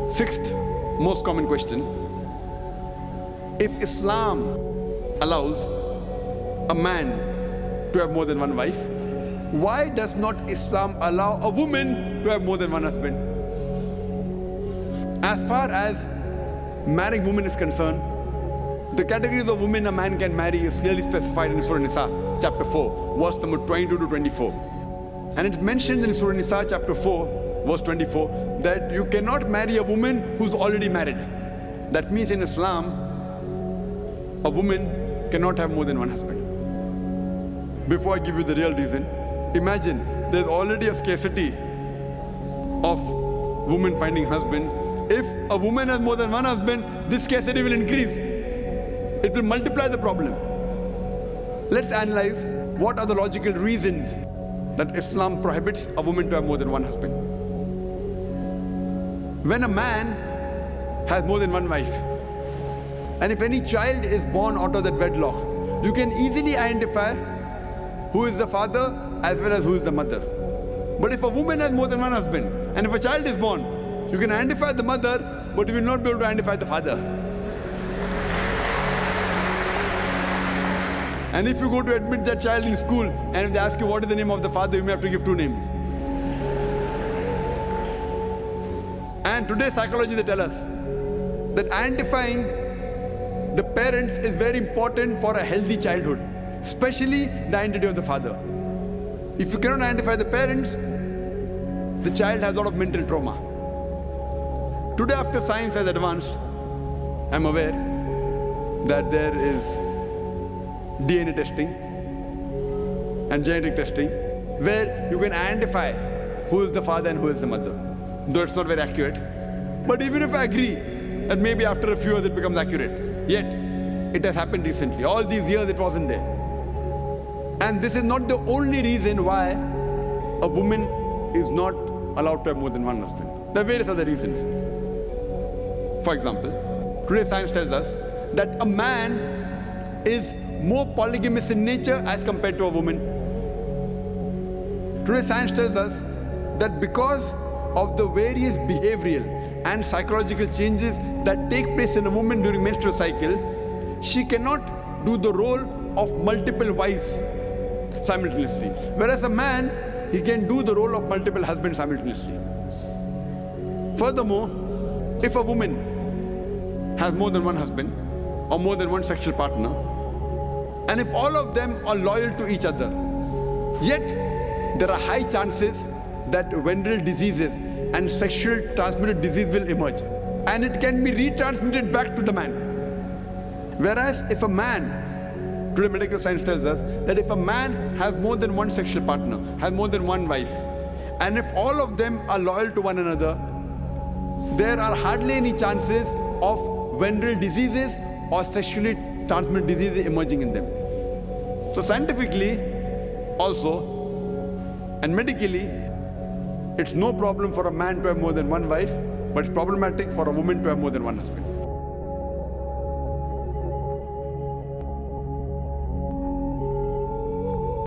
Sixth most common question: if Islam allows a man to have more than one wife, why does not Islam allow a woman to have more than one husband? As far as marrying women is concerned, the categories of women a man can marry is clearly specified in Surah Nisa, chapter 4, verse number 22 to 24. And it's mentioned in Surah Nisa, chapter 4, verse 24, that you cannot marry a woman who's already married. That means in Islam, a woman cannot have more than one husband. Before I give you the real reason, imagine there's already a scarcity of women finding husband. If a woman has more than one husband, this scarcity will increase. It will multiply the problem. Let's analyze what are the logical reasons that Islam prohibits a woman to have more than one husband. When a man has more than one wife, and if any child is born out of that wedlock, you can easily identify who is the father as well as who is the mother. But if a woman has more than one husband, and if a child is born, you can identify the mother, but you will not be able to identify the father. And if you go to admit that child in school, and if they ask you what is the name of the father, you may have to give two names. And today psychology, they tell us that identifying the parents is very important for a healthy childhood, especially the identity of the father. If you cannot identify the parents, the child has a lot of mental trauma. Today, after science has advanced, I'm aware that there is DNA testing and genetic testing where you can identify who is the father and who is the mother, though it's not very accurate. But even if I agree that maybe after a few years it becomes accurate, yet it has happened recently. All these years it wasn't there. And this is not the only reason why a woman is not allowed to have more than one husband. There are various other reasons. For example, today science tells us that a man is more polygamous in nature as compared to a woman. Today science tells us that because of the various behavioral and psychological changes that take place in a woman during menstrual cycle, she cannot do the role of multiple wives simultaneously. Whereas a man, he can do the role of multiple husbands simultaneously. Furthermore, if a woman has more than one husband or more than one sexual partner, and if all of them are loyal to each other, yet there are high chances that venereal diseases and sexual transmitted disease will emerge, and it can be retransmitted back to the man. Whereas if a man, today medical science tells us that if a man has more than one sexual partner, has more than one wife, and if all of them are loyal to one another, there are hardly any chances of venereal diseases or sexually transmitted diseases emerging in them. So scientifically also and medically, it's no problem for a man to have more than one wife, but it's problematic for a woman to have more than one husband.